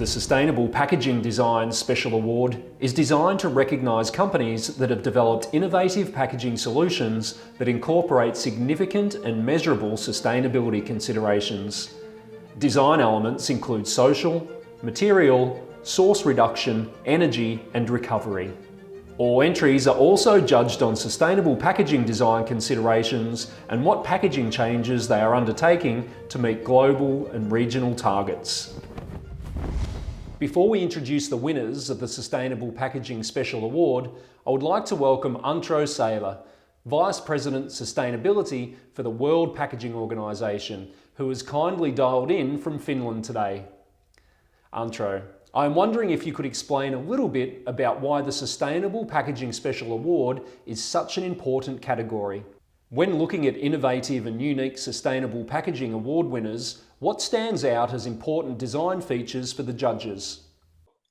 Sustainable Packaging Design Special Award is designed to recognise companies that have developed innovative packaging solutions that incorporate significant and measurable sustainability considerations. Design elements include social, material, source reduction, energy and recovery. All entries are also judged on sustainable packaging design considerations and what packaging changes they are undertaking to meet global and regional targets. Before we introduce the winners of the Sustainable Packaging Special Award, I would like to welcome Antero Sailor, Vice President Sustainability for the World Packaging Organisation, who has kindly dialed in from Finland today. Antero, I'm wondering if you could explain a little bit about why the Sustainable Packaging Special Award is such an important category. When looking at innovative and unique Sustainable Packaging Award winners, what stands out as important design features for the judges?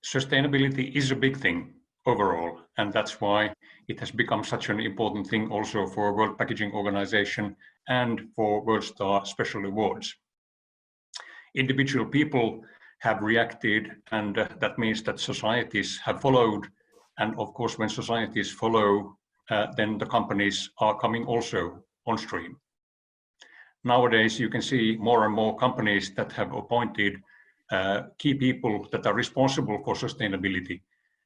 Sustainability is a big thing overall, and that's why it has become such an important thing also for World Packaging Organization and for WorldStar Special Awards. Individual people have reacted, and that means that societies have followed, and of course when societies follow, then the companies are coming also on stream. Nowadays, you can see more and more companies that have appointed key people that are responsible for sustainability.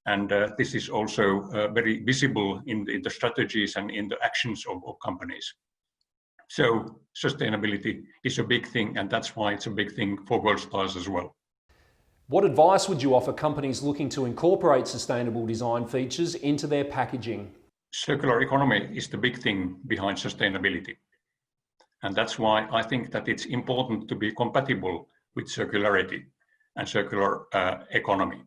And this is also very visible in the strategies and in the actions of companies. So sustainability is a big thing, and that's why it's a big thing for WorldStars as well. What advice would you offer companies looking to incorporate sustainable design features into their packaging? Circular economy is the big thing behind sustainability. And that's why I think that it's important to be compatible with circularity and circular economy.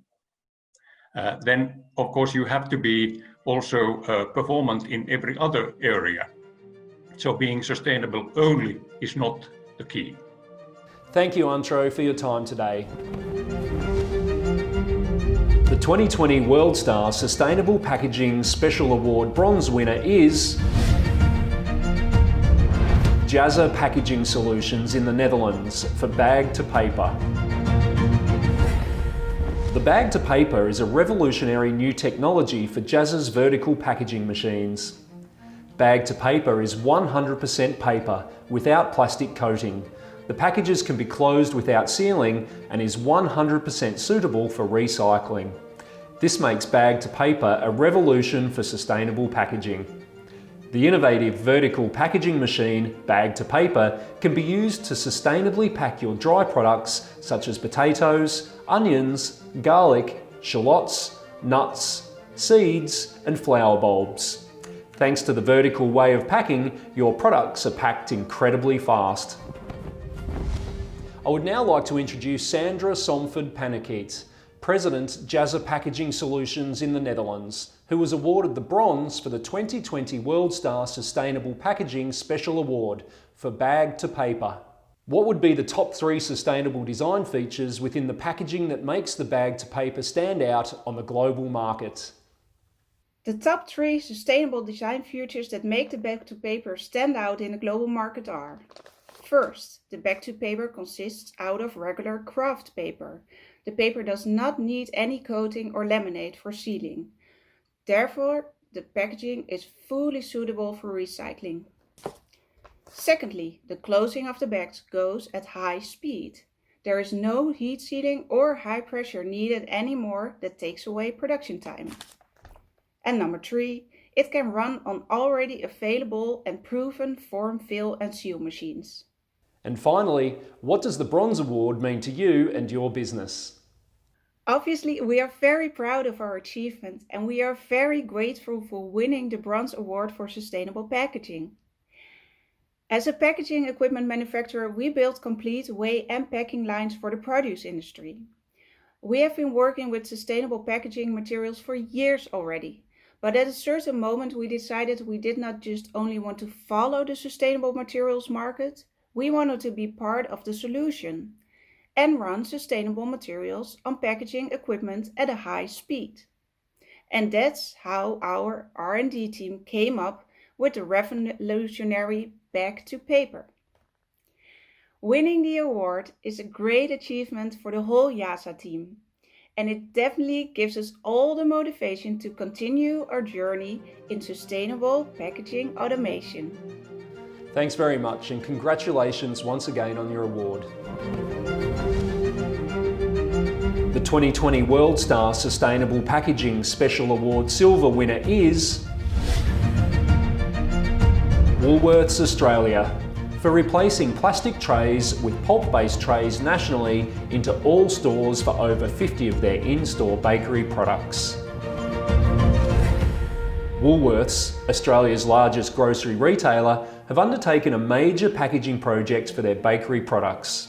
Then, of course, you have to be also performant in every other area. So being sustainable only is not the key. Thank you, Antero, for your time today. The 2020 WorldStar Sustainable Packaging Special Award Bronze winner is Jazza Packaging Solutions in the Netherlands for bag to paper. The bag to paper is a revolutionary new technology for Jazza's vertical packaging machines. Bag to paper is 100% paper without plastic coating. The packages can be closed without sealing and is 100% suitable for recycling. This makes bag to paper a revolution for sustainable packaging. The innovative vertical packaging machine, bag to paper, can be used to sustainably pack your dry products such as potatoes, onions, garlic, shallots, nuts, seeds, and flower bulbs. Thanks to the vertical way of packing, your products are packed incredibly fast. I would now like to introduce Sandra Somford-Panikiet, President, Jazza Packaging Solutions in the Netherlands, who was awarded the bronze for the 2020 WorldStar Sustainable Packaging Special Award for bag to paper. What would be the top 3 sustainable design features within the packaging that makes the bag to paper stand out on the global market? The top 3 sustainable design features that make the bag to paper stand out in the global market are: first, the bag to paper consists out of regular craft paper. The paper does not need any coating or laminate for sealing. Therefore, the packaging is fully suitable for recycling. Secondly, the closing of the bags goes at high speed. There is no heat sealing or high pressure needed anymore that takes away production time. And number 3, it can run on already available and proven form, fill and seal machines. And finally, what does the Bronze Award mean to you and your business? Obviously, we are very proud of our achievement and we are very grateful for winning the Bronze Award for Sustainable Packaging. As a packaging equipment manufacturer, we build complete weigh and packing lines for the produce industry. We have been working with sustainable packaging materials for years already, but at a certain moment we decided we did not just only want to follow the sustainable materials market, we wanted to be part of the solution and run sustainable materials on packaging equipment at a high speed. And that's how our R&D team came up with the revolutionary bag to paper. Winning the award is a great achievement for the whole Jazza team. and it definitely gives us all the motivation to continue our journey in sustainable packaging automation. Thanks very much, and congratulations once again on your award. The 2020 WorldStar Sustainable Packaging Special Award Silver winner is Woolworths Australia, for replacing plastic trays with pulp-based trays nationally into all stores for over 50 of their in-store bakery products. Woolworths, Australia's largest grocery retailer, have undertaken a major packaging project for their bakery products.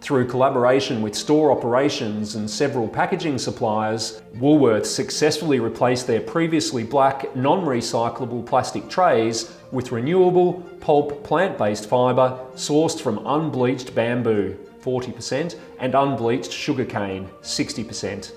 Through collaboration with store operations and several packaging suppliers, Woolworths successfully replaced their previously black, non-recyclable plastic trays with renewable, pulp, plant-based fibre sourced from unbleached bamboo, 40%, and unbleached sugarcane, 60%.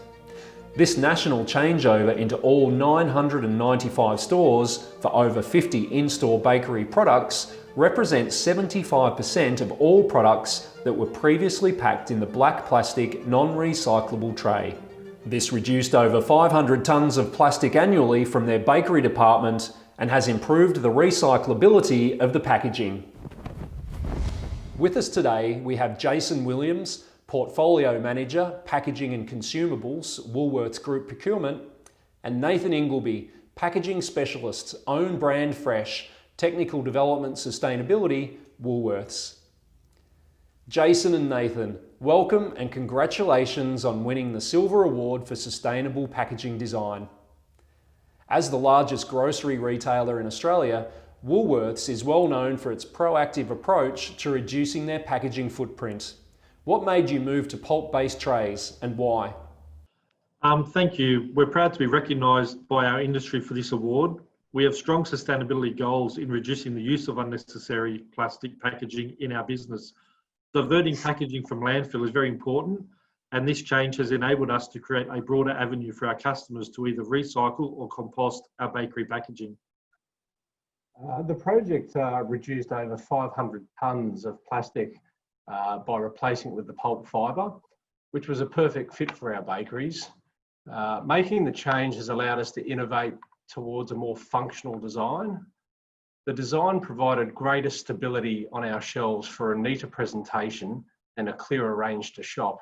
This national changeover into all 995 stores for over 50 in-store bakery products represents 75% of all products that were previously packed in the black plastic non-recyclable tray. This reduced over 500 tonnes of plastic annually from their bakery department and has improved the recyclability of the packaging. With us today, we have Jason Williams, Portfolio Manager, Packaging and Consumables, Woolworths Group Procurement, and Nathan Ingleby, Packaging Specialist, Own Brand Fresh, Technical Development Sustainability, Woolworths. Jason and Nathan, welcome and congratulations on winning the Silver Award for Sustainable Packaging Design. As the largest grocery retailer in Australia, Woolworths is well known for its proactive approach to reducing their packaging footprint. What made you move to pulp-based trays and why? Thank you. We're proud to be recognised by our industry for this award. We have strong sustainability goals in reducing the use of unnecessary plastic packaging in our business. Diverting packaging from landfill is very important, and this change has enabled us to create a broader avenue for our customers to either recycle or compost our bakery packaging. The project reduced over 500 tonnes of plastic by replacing it with the pulp fibre, which was a perfect fit for our bakeries. Making the change has allowed us to innovate towards a more functional design. The design provided greater stability on our shelves for a neater presentation and a clearer range to shop,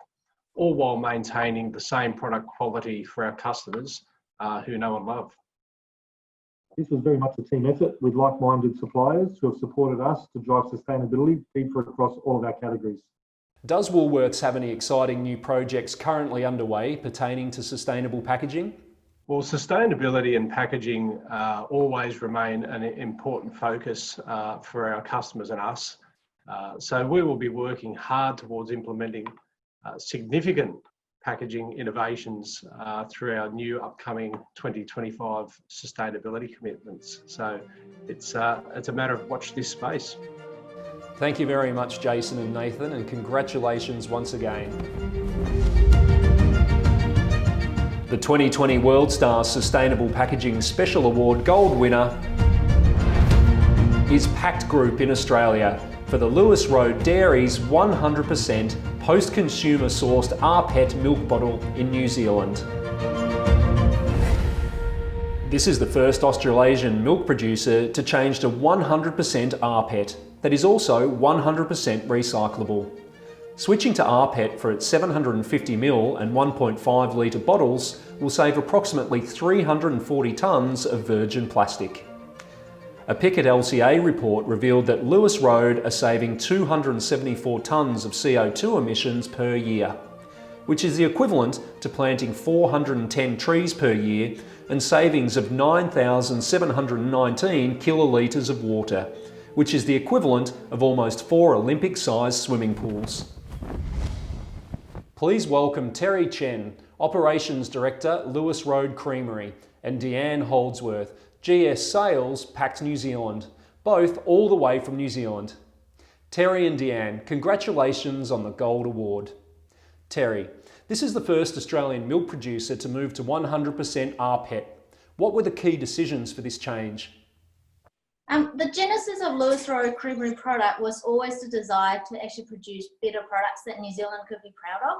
all while maintaining the same product quality for our customers who know and love. This was very much a team effort with like-minded suppliers who have supported us to drive sustainability deeper across all of our categories. Does Woolworths have any exciting new projects currently underway pertaining to sustainable packaging? Well, sustainability and packaging always remain an important focus for our customers and us. So we will be working hard towards implementing significant packaging innovations through our new upcoming 2025 sustainability commitments. So it's a matter of watch this space. Thank you very much, Jason and Nathan, and congratulations once again. The 2020 WorldStar Sustainable Packaging Special Award Gold winner is PACT Group in Australia for the Lewis Road Dairy's 100% post-consumer sourced rPET milk bottle in New Zealand. This is the first Australasian milk producer to change to 100% rPET that is also 100% recyclable. Switching to rPET for its 750ml and 1.5 litre bottles will save approximately 340 tonnes of virgin plastic. A PICT LCA report revealed that Lewis Road are saving 274 tonnes of CO2 emissions per year, which is the equivalent to planting 410 trees per year and savings of 9,719 kilolitres of water, which is the equivalent of almost 4 Olympic-sized swimming pools. Please welcome Terry Chen, Operations Director, Lewis Road Creamery, and Deanne Holdsworth, GS Sales, PACT New Zealand, both all the way from New Zealand. Terry and Deanne, congratulations on the Gold Award. Terry, this is the first Australian milk producer to move to 100% rPET. What were the key decisions for this change? The genesis of Lewis Road Creamery product was always the desire to actually produce better products that New Zealand could be proud of.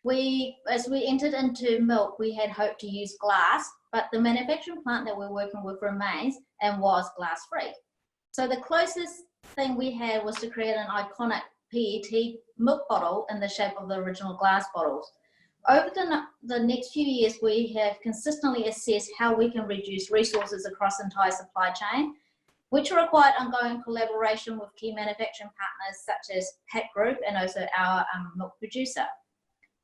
As we entered into milk, we had hoped to use glass, but the manufacturing plant that we're working with remains and was glass free. So the closest thing we had was to create an iconic PET milk bottle in the shape of the original glass bottles. Over the next few years, we have consistently assessed how we can reduce resources across the entire supply chain, which required ongoing collaboration with key manufacturing partners such as PACT Group and also our milk producer.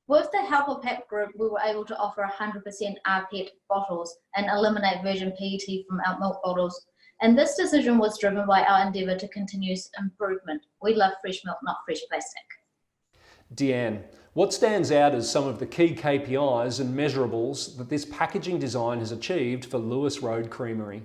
With the help of PACT Group, we were able to offer 100% rPET bottles and eliminate virgin PET from our milk bottles. And this decision was driven by our endeavour to continuous improvement. We love fresh milk, not fresh plastic. Deanne, what stands out as some of the key KPIs and measurables that this packaging design has achieved for Lewis Road Creamery?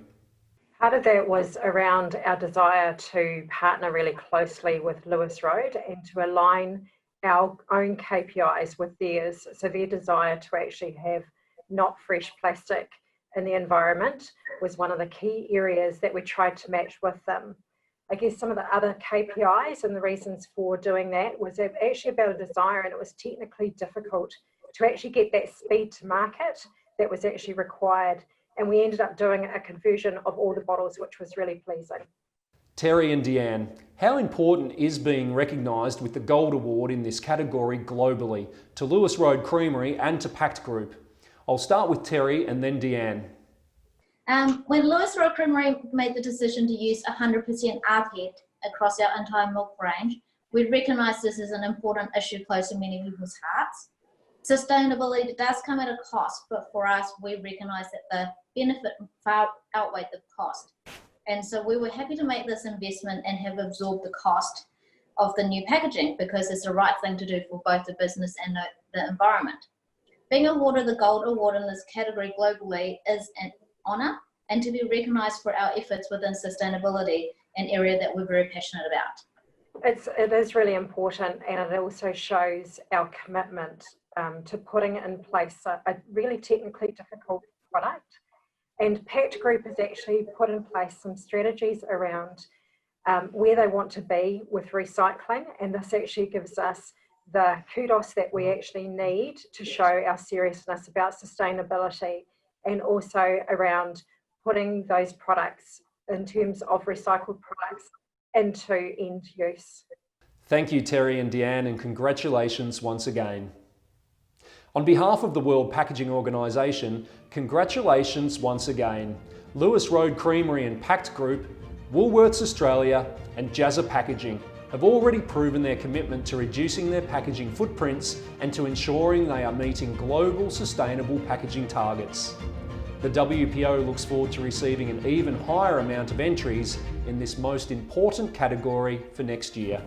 Part of that was around our desire to partner really closely with Lewis Road and to align our own KPIs with theirs. So their desire to actually have not fresh plastic in the environment was one of the key areas that we tried to match with them. I guess some of the other KPIs and the reasons for doing that was actually about a desire, and it was technically difficult to actually get that speed to market that was actually required. And we ended up doing a conversion of all the bottles, which was really pleasing. Terry and Deanne, how important is being recognised with the Gold Award in this category globally to Lewis Road Creamery and to PACT Group? I'll start with Terry and then Deanne. When Lewis Road Creamery made the decision to use 100% rPET across our entire milk range, we recognise this as an important issue close to many people's hearts. Sustainability does come at a cost, but for us, we recognise that the benefit far outweighed the cost. And so we were happy to make this investment and have absorbed the cost of the new packaging because it's the right thing to do for both the business and the environment. Being awarded the Gold Award in this category globally is an honour and to be recognised for our efforts within sustainability, an area that we're very passionate about. It is really important, and it also shows our commitment to putting in place a really technically difficult product. And PACT Group has actually put in place some strategies around where they want to be with recycling, and this actually gives us the kudos that we actually need to show our seriousness about sustainability, and also around putting those products in terms of recycled products into end use. Thank you, Terry and Deanne, and congratulations once again. On behalf of the World Packaging Organisation, congratulations once again. Lewis Road Creamery and PACT Group, Woolworths Australia and Jazza Packaging have already proven their commitment to reducing their packaging footprints and to ensuring they are meeting global sustainable packaging targets. The WPO looks forward to receiving an even higher amount of entries in this most important category for next year.